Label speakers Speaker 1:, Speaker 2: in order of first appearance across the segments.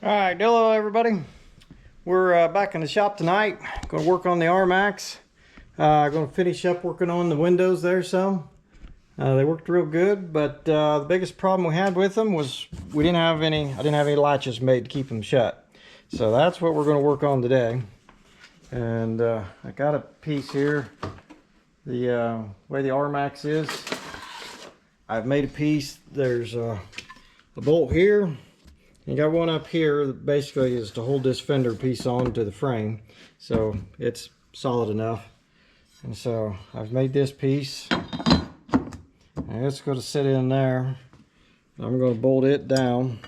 Speaker 1: All right, hello everybody. We're back in the shop tonight. Going to work on the Rmax. Going to finish up working on the windows there some. They worked real good, but the biggest problem we had with them was I didn't have any latches made to keep them shut. So that's what we're going to work on today. And I got a piece here. The way the Rmax is, I've made a piece. There's a bolt here. You got one up here that basically is to hold this fender piece on to the frame, so it's solid enough. And so I've made this piece, and it's going to sit in there. I'm going to bolt it down,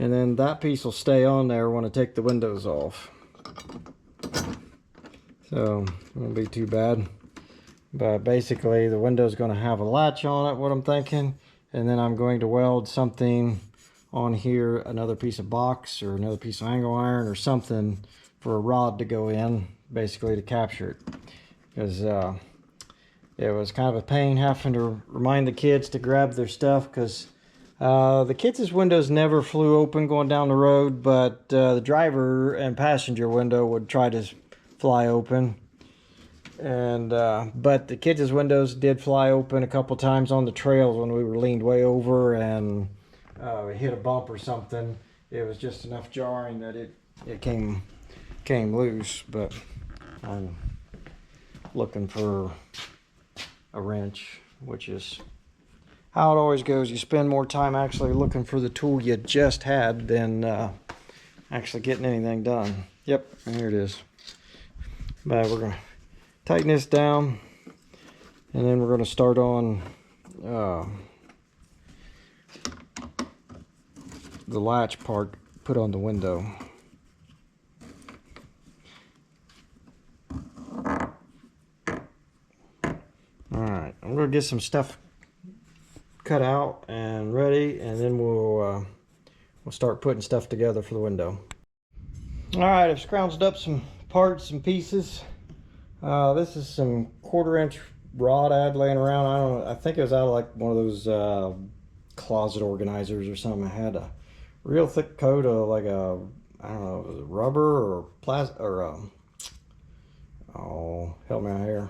Speaker 1: and then that piece will stay on there when I take the windows off. So it won't be too bad. But basically the window's going to have a latch on it, what I'm thinking, and then I'm going to weld something on here, another piece of box or another piece of angle iron or something for a rod to go in, basically to capture it. Because it was kind of a pain having to remind the kids to grab their stuff, because the kids' windows never flew open going down the road, but the driver and passenger window would try to fly open. And but the kids' windows did fly open a couple times on the trails when we were leaned way over and we hit a bump or something. It was just enough jarring that it came loose. But I'm looking for a wrench, which is how it always goes. You spend more time actually looking for the tool you just had than actually getting anything done. Yep, here it is. But we're gonna tighten this down, and then we're going to start on the latch part put on the window. Alright, I'm going to get some stuff cut out and ready, and then we'll start putting stuff together for the window. Alright, I've scrounged up some parts and pieces. This is some 1/4 inch rod I had laying around. I think it was out of like one of those closet organizers or something. It had a real thick coat of like a, I don't know, was it rubber or plastic or oh, help me out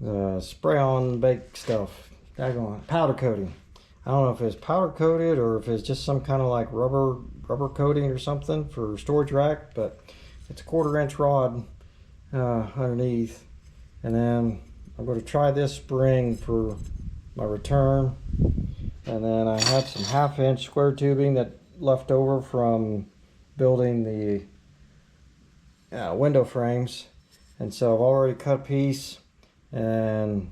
Speaker 1: here. Spray on bake stuff. Daggone powder coating. I don't know if it's powder coated or if it's just some kind of like rubber coating or something for storage rack, but it's a 1/4 inch rod underneath. And then I'm going to try this spring for my return, and then I have some 1/2 inch square tubing that left over from building the window frames, and so I've already cut a piece and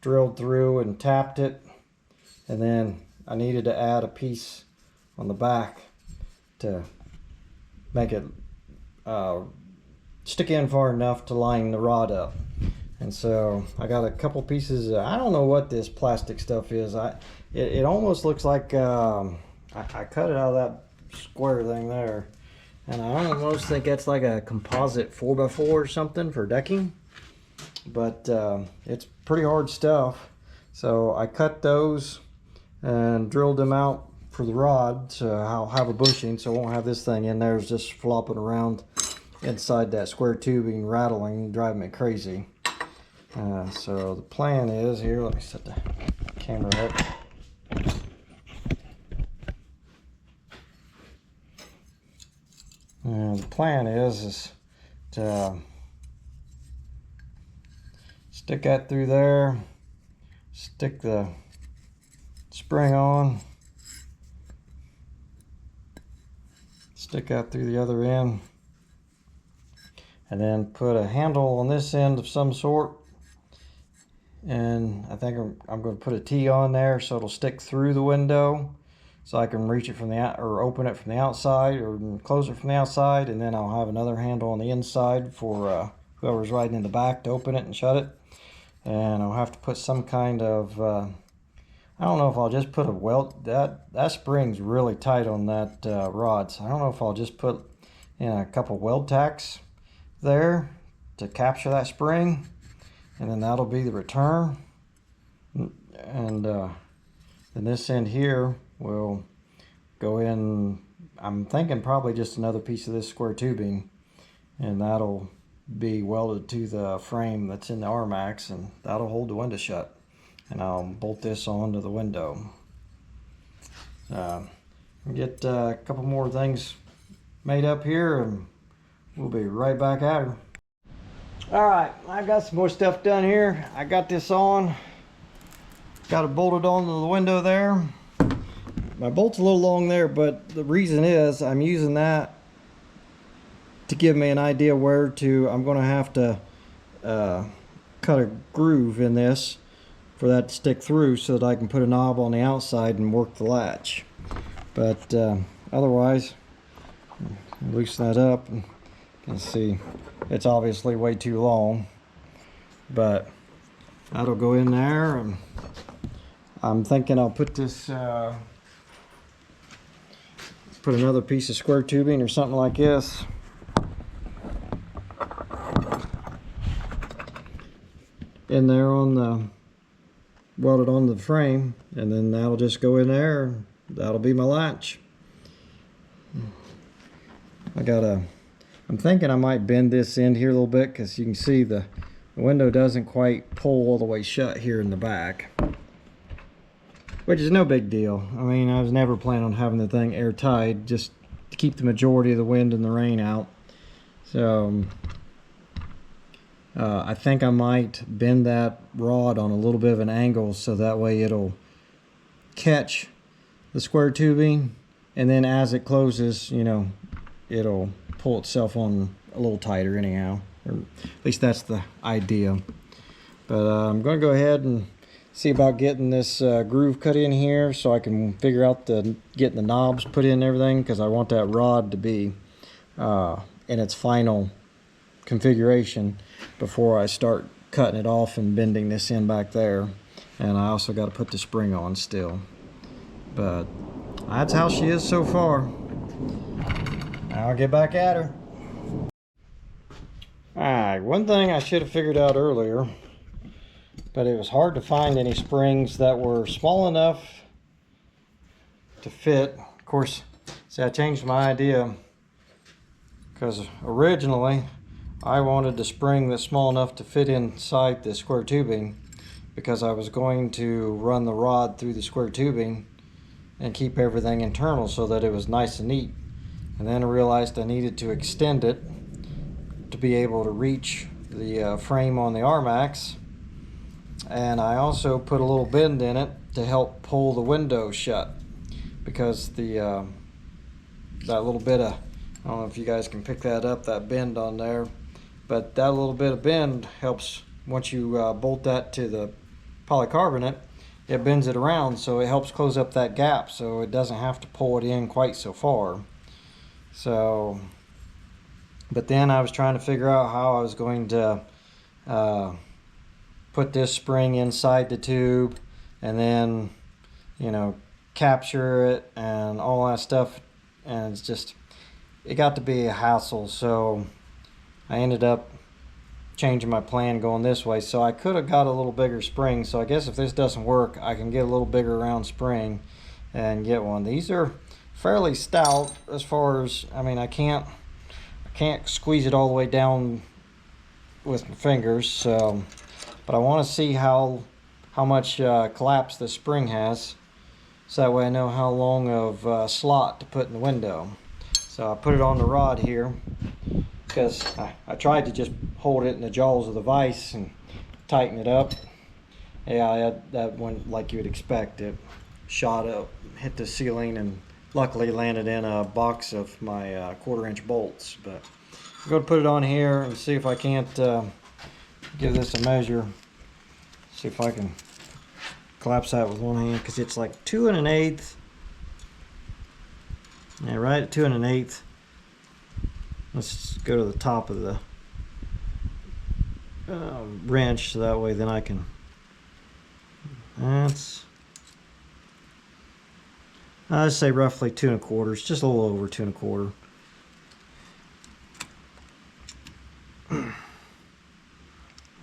Speaker 1: drilled through and tapped it, and then I needed to add a piece on the back to make it stick in far enough to line the rod up. And so I got a couple pieces. I don't know what this plastic stuff is. It almost looks like I cut it out of that square thing there, and I almost think that's like a composite 4x4 or something for decking. But it's pretty hard stuff. So I cut those and drilled them out for the rod, so I'll have a bushing, so I won't have this thing in there just flopping around inside that square tubing, rattling, driving me crazy. So the plan is here. Let me set the camera up. The plan is to stick that through there, stick the spring on, stick that through the other end, and then put a handle on this end of some sort. And I think I'm going to put a T on there so it'll stick through the window, so I can reach it from the out, or open it from the outside, or close it from the outside. And then I'll have another handle on the inside for whoever's riding in the back to open it and shut it. And I'll have to put some kind of I don't know if I'll just put a weld. That spring's really tight on that rod, so I don't know if I'll just put in a couple weld tacks there to capture that spring, and then that'll be the return. and then this end here will go in. I'm thinking probably just another piece of this square tubing, and that'll be welded to the frame that's in the Rmax, and that'll hold the window shut. And I'll bolt this onto the window. Get a couple more things made up here, and we'll be right back at her. All right, I got some more stuff done here. I got this on, got it bolted onto the window there. My bolt's a little long there, but the reason is I'm using that to give me an idea where to, I'm going to have to cut a groove in this for that to stick through so that I can put a knob on the outside and work the latch. But otherwise, loosen that up, and you can see it's obviously way too long, but that'll go in there. And I'm thinking I'll put this put another piece of square tubing or something like this in there on the welded onto the frame, and then that'll just go in there. That'll be my latch. I'm thinking I might bend this end here a little bit, because you can see the window doesn't quite pull all the way shut here in the back, which is no big deal. I mean, I was never planning on having the thing airtight, just to keep the majority of the wind and the rain out. So I think I might bend that rod on a little bit of an angle, so that way it'll catch the square tubing, and then as it closes, you know, it'll pull itself on a little tighter anyhow, or at least that's the idea. But I'm going to go ahead and see about getting this groove cut in here, so I can figure out getting the knobs put in and everything, because I want that rod to be in its final configuration before I start cutting it off and bending this in back there. And I also got to put the spring on still. But that's how she is so far. I'll get back at her. Alright, one thing I should have figured out earlier, but it was hard to find any springs that were small enough to fit. Of course, see, I changed my idea, because originally I wanted the spring that's small enough to fit inside the square tubing, because I was going to run the rod through the square tubing and keep everything internal so that it was nice and neat. And then I realized I needed to extend it to be able to reach the frame on the Rmax. And I also put a little bend in it to help pull the window shut, because the that little bit of, I don't know if you guys can pick that up, that bend on there, but that little bit of bend helps. Once you bolt that to the polycarbonate, it bends it around, so it helps close up that gap, so it doesn't have to pull it in quite so far. So, but then I was trying to figure out how I was going to put this spring inside the tube, and then, you know, capture it and all that stuff, and it's just, it got to be a hassle. So I ended up changing my plan going this way. So I could have got a little bigger spring, so I guess if this doesn't work, I can get a little bigger round spring and get one. These are fairly stout, as far as, I mean, I can't squeeze it all the way down with my fingers, so, but I want to see how much collapse the spring has, so that way I know how long of slot to put in the window. So I put it on the rod here, because I tried to just hold it in the jaws of the vise and tighten it up. Yeah, that went like you would expect. It shot up, hit the ceiling, and luckily landed in a box of my 1/4-inch bolts. But I'm going to put it on here and see if I can't give this a measure. See if I can collapse that with one hand, because it's like 2 1/8. Yeah, right at 2 1/8. Let's go to the top of the wrench, so that way then I can, that's, I'd say roughly 2 1/4, just a little over 2 1/4.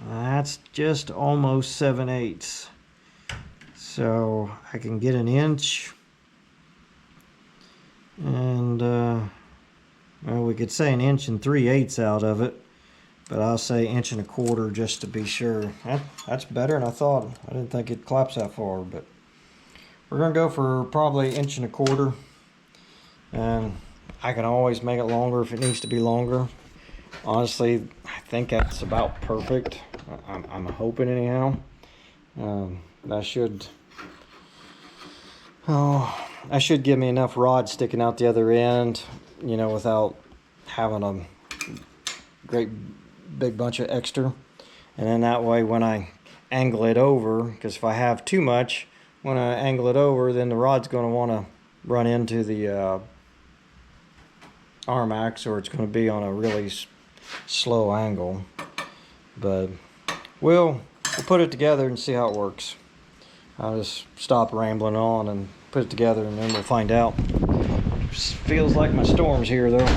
Speaker 1: That's just almost 7/8. so I can get an inch, and well, we could say 1 3/8 out of it, but I'll say 1 1/4 just to be sure. That's better than I thought. I didn't think it collapsed that far, but we're gonna go for probably 1 1/4, and I can always make it longer if it needs to be longer. Honestly, I think that's about perfect. I'm hoping anyhow. That should give me enough rod sticking out the other end, you know, without having a great big bunch of extra. And then that way when I angle it over, because if I have too much, when I angle it over, then the rod's going to want to run into the Rmax, or it's going to be on a really slow angle. But we'll put it together and see how it works. I'll just stop rambling on and put it together, and then we'll find out. Feels like my storm's here though,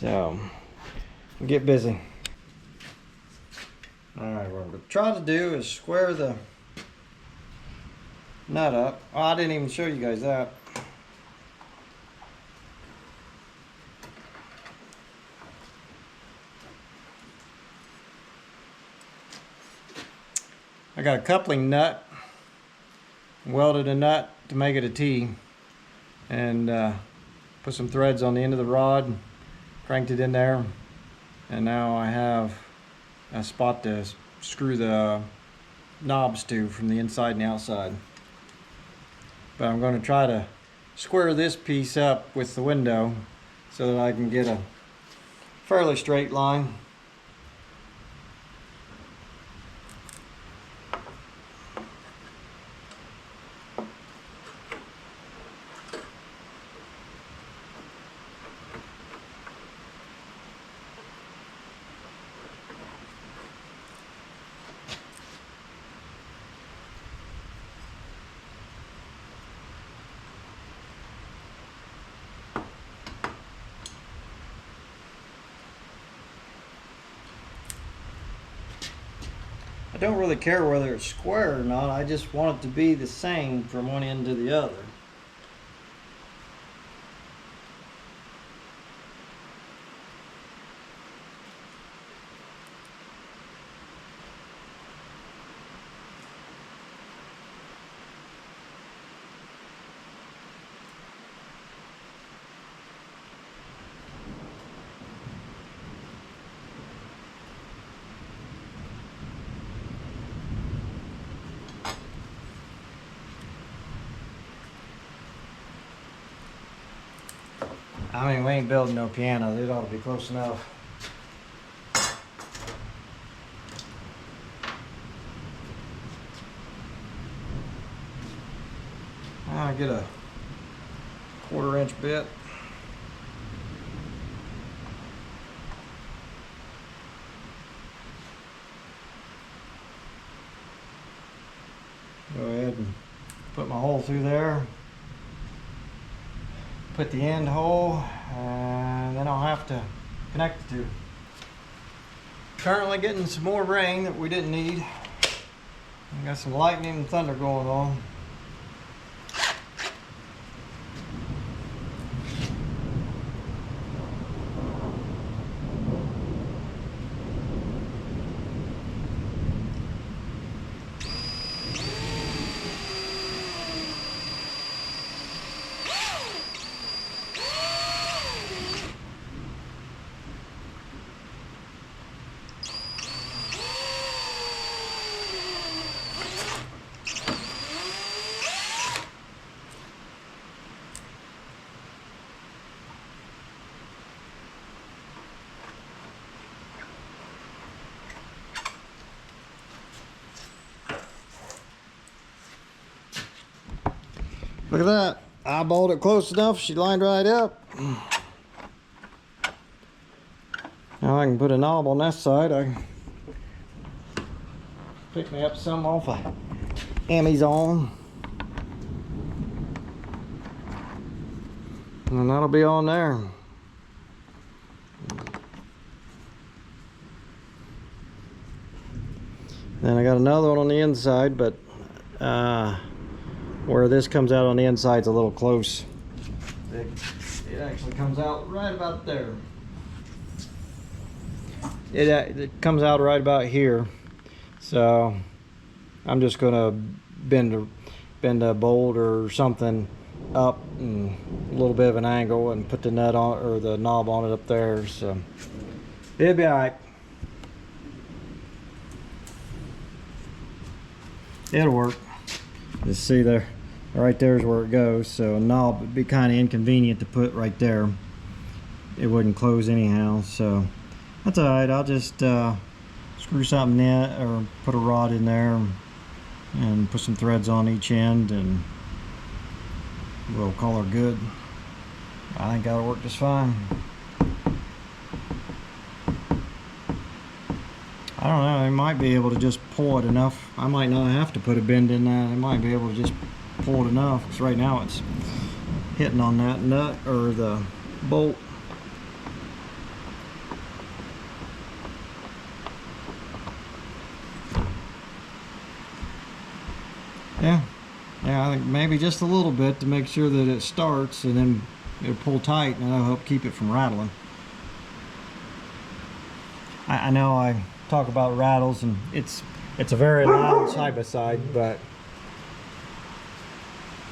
Speaker 1: so get busy. Alright, what I'm going to try to do is square the nut up. Oh, I didn't even show you guys that. I got a coupling nut, welded a nut to make it a T, and put some threads on the end of the rod, cranked it in there, and now I have a spot to screw the knobs to from the inside and the outside. But I'm going to try to square this piece up with the window so that I can get a fairly straight line. I don't really care whether it's square or not, I just want it to be the same from one end to the other. I mean, we ain't building no piano. It ought to be close enough. I'll get a 1/4 inch bit. Go ahead and put my hole through there. Put the end hole, and then I'll have to connect the two. Currently getting some more rain that we didn't need. We got some lightning and thunder going on. Look at that. I eyeballed it close enough. She lined right up. Now I can put a knob on that side. I can pick me up some off of Amazon. And that'll be on there. Then I got another one on the inside, but where this comes out on the inside is a little close. It actually comes out right about there. It comes out right about here. So I'm just gonna bend a bolt or something up and a little bit of an angle and put the nut on, or the knob on it up there. So it'll be all right. It'll work. Just see there, right there is where it goes. So a knob would be kind of inconvenient to put right there. It wouldn't close anyhow, so that's all right. I'll just screw something in, or put a rod in there and put some threads on each end, and we'll call her good. I think that'll work just fine. I don't know, I might be able to just pull it enough. I might not have to put a bend in that. I might be able to just pull it enough, because right now it's hitting on that nut or the bolt. Yeah, I think maybe just a little bit to make sure that it starts, and then it'll pull tight, and that'll help keep it from rattling. I know I talk about rattles, and it's a very loud side-by-side, but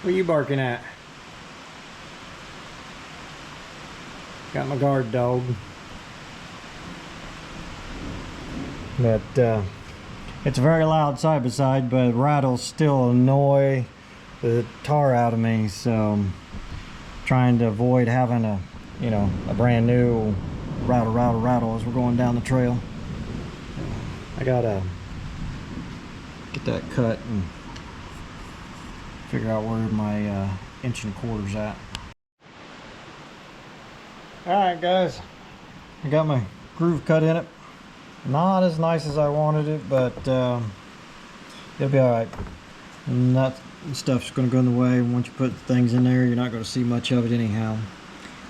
Speaker 1: what are you barking at? Got my guard dog. But it's a very loud side-by-side, but rattles still annoy the tar out of me, so I'm trying to avoid having a brand new rattle as we're going down the trail. I gotta get that cut and figure out where my 1.25 inch at. Alright guys, I got my groove cut in it. Not as nice as I wanted it, but it'll be alright. And that stuff's going to go in the way. Once you put things in there, you're not going to see much of it anyhow.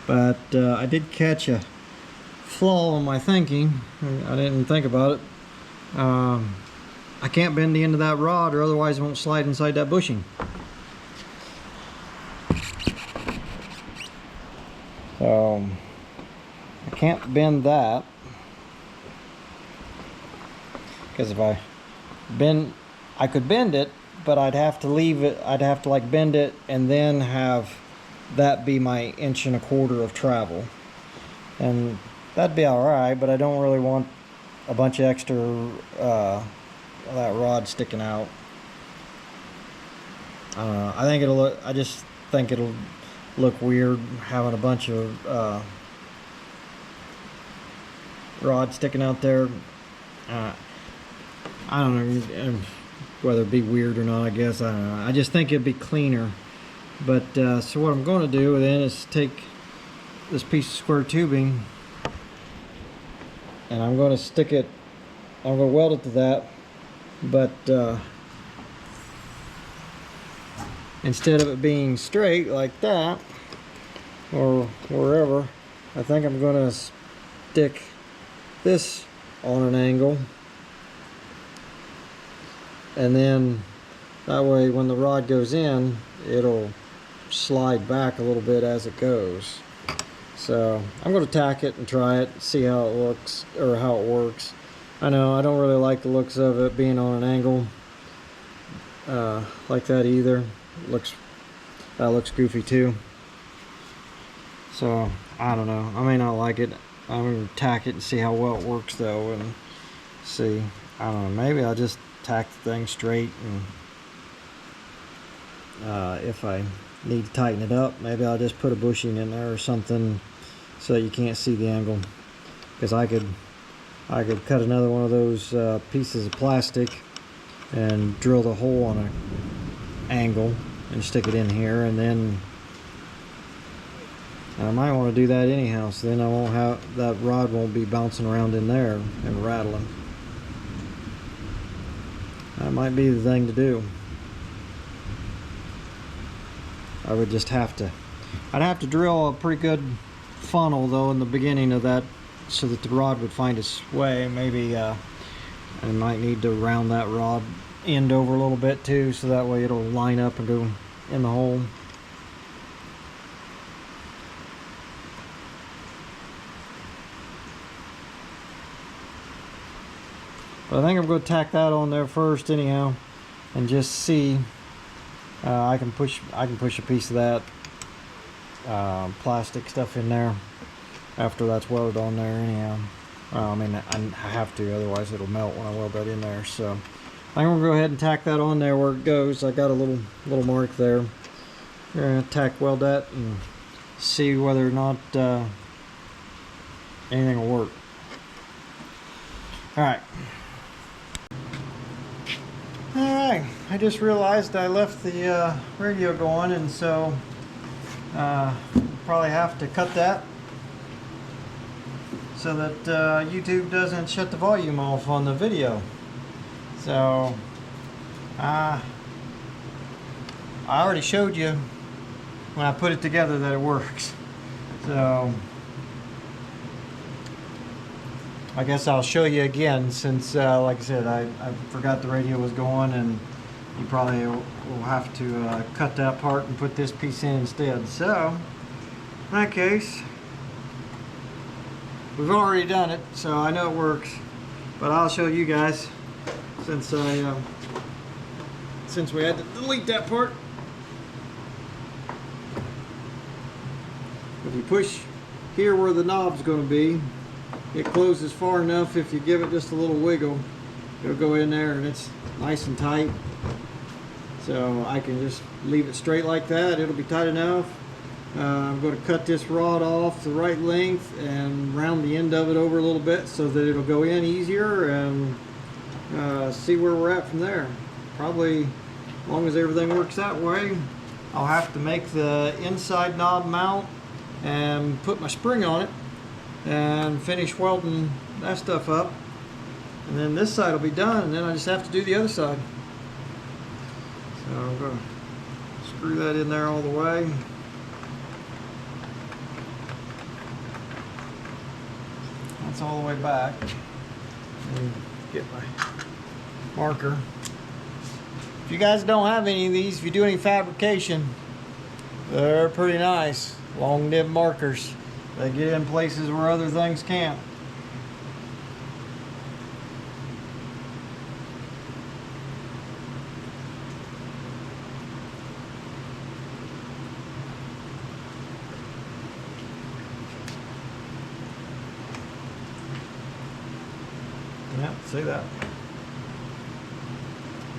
Speaker 1: But I did catch a flaw in my thinking. I didn't think about it. I can't bend the end of that rod, or otherwise it won't slide inside that bushing. So I can't bend that, because if I could bend it, but I'd have to leave it. I'd have to like bend it and then have that be my 1.25 inches of travel, and that'd be all right. But I don't really want a bunch of extra that rod sticking out. I think it'll look. I just think it'll look weird having a bunch of rod sticking out there. I don't know whether it'd be weird or not. I guess I don't know. I just think it'd be cleaner. But so what I'm going to do then is take this piece of square tubing, and I'm going to stick it. I'm going to weld it to that, but instead of it being straight like that or wherever, I think I'm going to stick this on an angle, and then that way when the rod goes in, it'll slide back a little bit as it goes. So I'm going to tack it and try it, see how it looks, or how it works. I know I don't really like the looks of it being on an angle like that either. That looks goofy too. So I don't know, I may not like it. I'm going to tack it and see how well it works though, and see. I don't know, maybe I'll just tack the thing straight, and if I need to tighten it up, maybe I'll just put a bushing in there or something so that you can't see the angle. Because I could cut another one of those pieces of plastic and drill the hole on an angle and stick it in here, and then I might want to do that anyhow, so then I won't have that rod won't be bouncing around in there and rattling. That might be the thing to do. I would just have to, I'd have to drill a pretty good funnel though in the beginning of that, so that the rod would find its way. Maybe I might need to round that rod end over a little bit too, so that way it'll line up and go in the hole. But I think I'm going to tack that on there first anyhow, and just see. I can push a piece of that plastic stuff in there after that's welded on there anyhow. I mean, I have to, otherwise it'll melt when I weld that in there. So I'm going to go ahead and tack that on there where it goes. I got a little mark there. We're going to weld that and see whether or not anything will work. Alright, I just realized I left the radio going, and so probably have to cut that so that YouTube doesn't shut the volume off on the video. So I already showed you when I put it together that it works. So I guess I'll show you again, since like I said, I forgot the radio was going, and you probably will have to cut that part and put this piece in instead. So in that case, we've already done it, so I know it works, but I'll show you guys, since since we had to delete that part. If you push here where the knob's going to be, it closes far enough. If you give it just a little wiggle, it'll go in there and it's nice and tight. So I can just leave it straight like that. It'll be tight enough. I'm going to cut this rod off the right length and round the end of it over a little bit so that it'll go in easier, and see where we're at from there. Probably, as long as everything works that way, I'll have to make the inside knob mount and put my spring on it and finish welding that stuff up, and then this side will be done, and then I just have to do the other side. So I'm going to screw that in there all the way. That's all the way back. And get my marker. If you guys don't have any of these, if you do any fabrication, they're pretty nice. Long nib markers. They get in places where other things can't. Yeah, see that?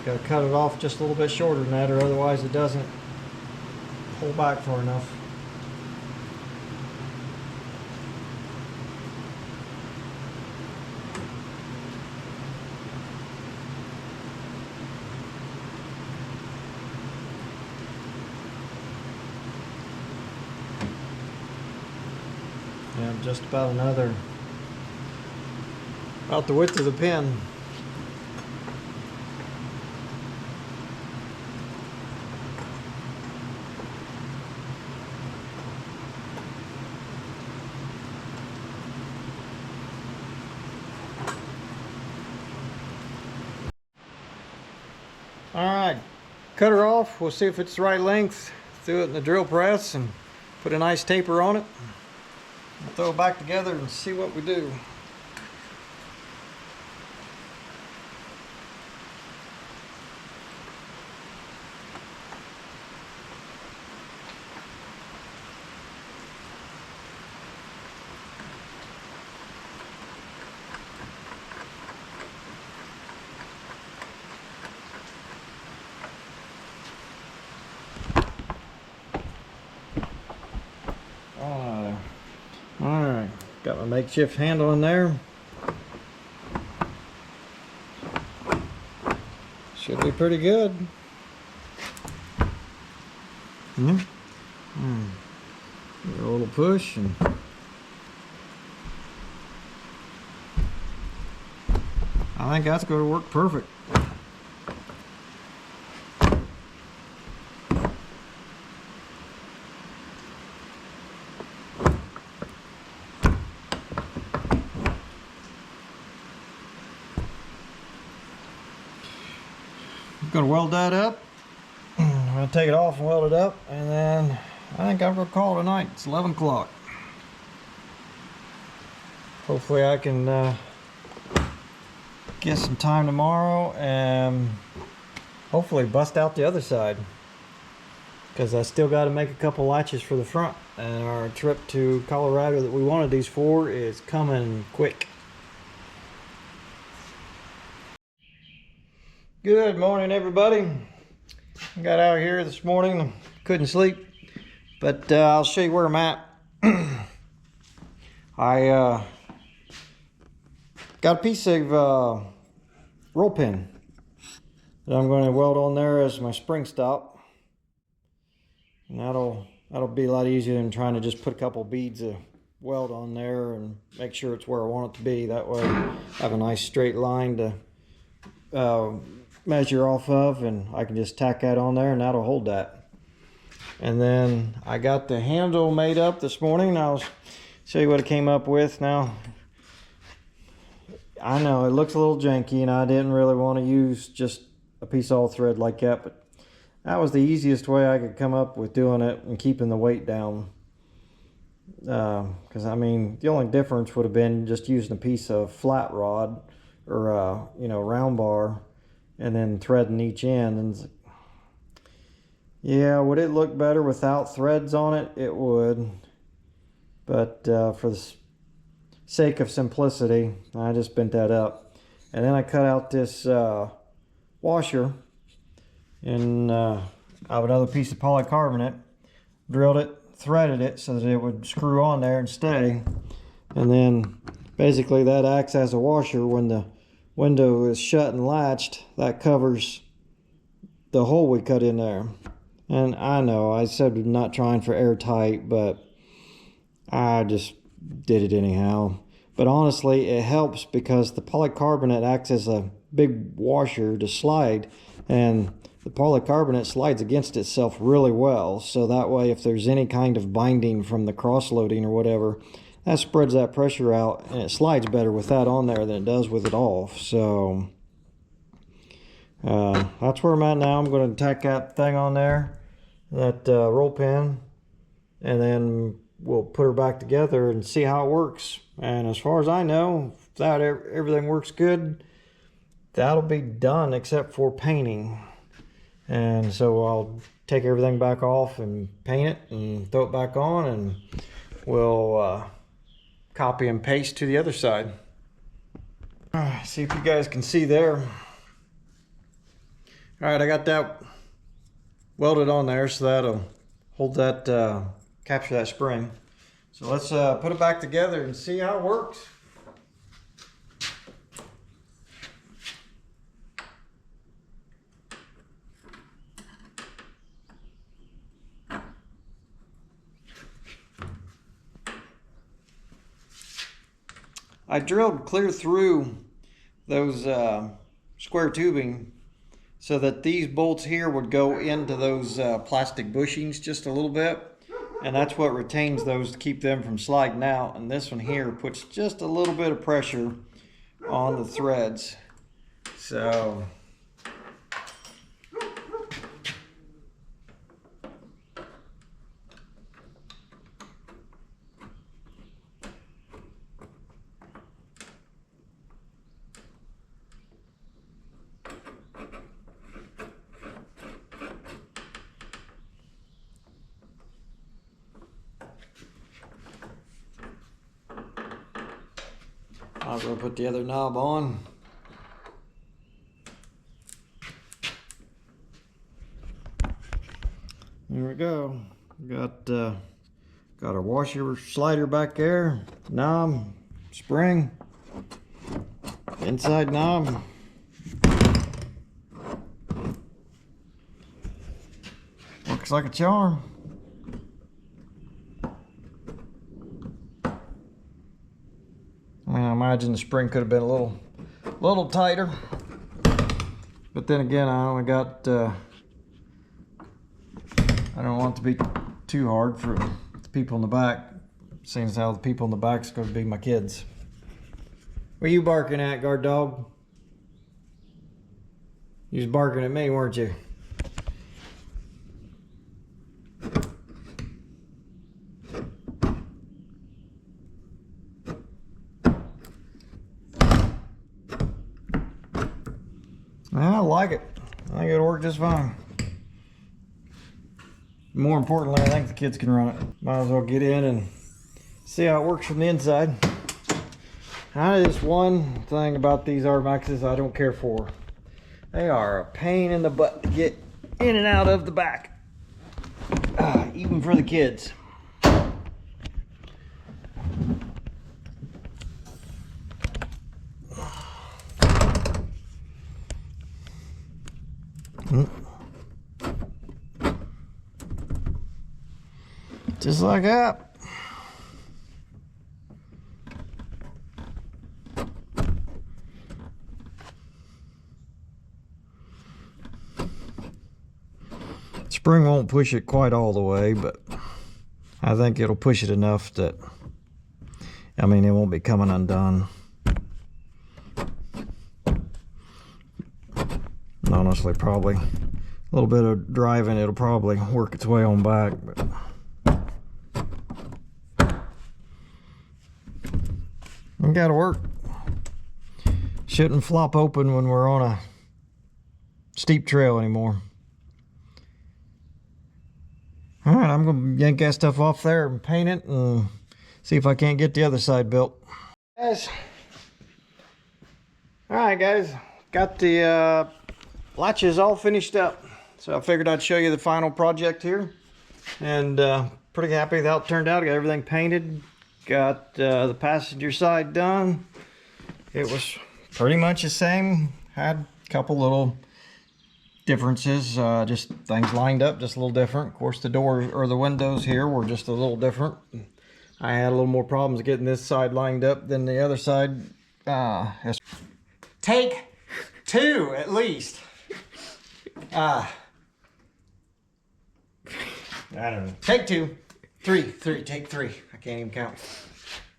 Speaker 1: Got to cut it off just a little bit shorter than that, or otherwise it doesn't pull back far enough. Yeah, just about about the width of the pin. All right, cut her off. We'll see if it's the right length. Throw it in the drill press and put a nice taper on it. We'll throw it back together and see what we do. Alright, got my makeshift handle in there. Should be pretty good. Give it a little push, and I think that's going to work perfect. I'm gonna weld that up. I'm gonna take it off and weld it up, and then I think I'm gonna call it a night. It's 11 o'clock. Hopefully I can get some time tomorrow and hopefully bust out the other side, because I still got to make a couple latches for the front, and our trip to Colorado that we wanted these for is coming quick. Good morning, everybody. I got out here this morning, couldn't sleep, but I'll show you where I'm at. I got a piece of roll pin that I'm going to weld on there as my spring stop, and that'll be a lot easier than trying to just put a couple beads of weld on there and make sure it's where I want it to be. That way I have a nice straight line to measure off of, and I can just tack that on there and that'll hold that. And then I got the handle made up this morning. I'll show you what it came up with. Now I know it looks a little janky, and I didn't really want to use just a piece of all thread like that, but that was the easiest way I could come up with doing it and keeping the weight down. Because I mean, the only difference would have been just using a piece of flat rod or round bar and then threading each end. And yeah, would it look better without threads on it? It would, but for the sake of simplicity, I just bent that up. And then I cut out this washer and out of another piece of polycarbonate, drilled it, threaded it so that it would screw on there and stay. And then basically that acts as a washer. When the window is shut and latched, that covers the hole we cut in there. And I know I said I'm not trying for airtight, but I just did it anyhow. But honestly, it helps because the polycarbonate acts as a big washer to slide, and the polycarbonate slides against itself really well, so that way if there's any kind of binding from the cross loading or whatever, that spreads that pressure out, and it slides better with that on there than it does with it off. So that's where I'm at now. I'm going to tack that thing on there, that roll pin, and then we'll put her back together and see how it works. And as far as I know, if that everything works good, that'll be done except for painting. And so I'll take everything back off and paint it and throw it back on, and we'll copy and paste to the other side. See if you guys can see there. All right, I got that welded on there, so that'll hold that, capture that spring. So let's put it back together and see how it works. I drilled clear through those square tubing so that these bolts here would go into those plastic bushings just a little bit, and that's what retains those to keep them from sliding out. And this one here puts just a little bit of pressure on the threads. So I'm going to put the other knob on. There we go. Got our washer slider back there, knob, spring, inside knob. Looks like a charm. I imagine the spring could have been a little tighter, but then again, I only got I don't want it to be too hard for the people in the back, seeing as how the people in the back is going to be my kids. What are you barking at, guard dog? You was barking at me, weren't you? I like it. I think it'll work just fine. More importantly, I think the kids can run it. Might as well get in and see how it works from the inside. There's one thing about these Rmaxes I don't care for. They are a pain in the butt to get in and out of the back. Even for the kids. Just like that. Spring won't push it quite all the way, but I think it'll push it enough that, I mean, it won't be coming undone. Honestly, probably a little bit of driving, it'll probably work its way on back, but it gotta work. Shouldn't flop open when we're on a steep trail anymore. All right, I'm gonna yank that stuff off there and paint it and see if I can't get the other side built. Guys, all right, guys, got the latches all finished up. So I figured I'd show you the final project here, and pretty happy with how it turned out. I got everything painted, got the passenger side done. It was pretty much the same. Had a couple little differences, just things lined up just a little different. Of course, the doors or the windows here were just a little different. I had a little more problems getting this side lined up than the other side. Take two at least. I don't know. Take two. Three. Take three. I can't even count.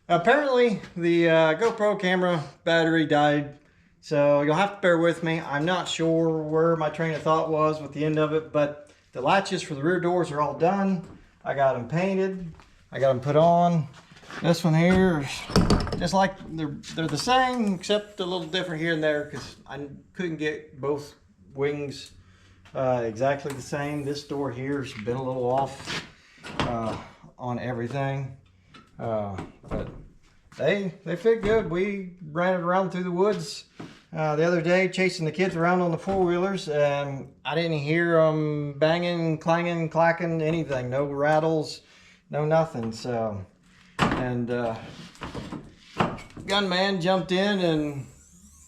Speaker 1: Apparently, the GoPro camera battery died. So you'll have to bear with me. I'm not sure where my train of thought was with the end of it, but the latches for the rear doors are all done. I got them painted. I got them put on. This one here is just like they're the same, except a little different here and there because I couldn't get both wings exactly the same. This door here has been a little off on everything, but they fit good. We ran it around through the woods the other day, chasing the kids around on the four-wheelers, and I didn't hear them banging, clanging, clacking, anything. No rattles, no nothing. So, and gunman jumped in and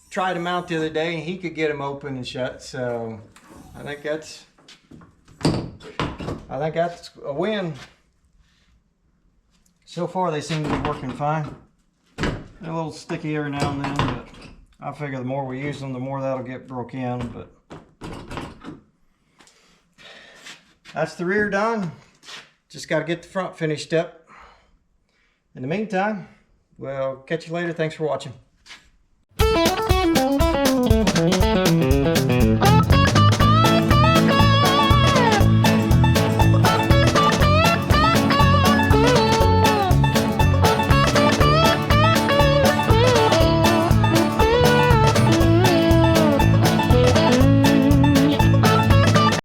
Speaker 1: tried them out the other day, and he could get them open and shut. So I think that's a win. So far, they seem to be working fine. They're a little sticky every now and then, but I figure the more we use them, the more that'll get broke in. But that's the rear done. Just got to get the front finished up. In the meantime, we'll catch you later. Thanks for watching.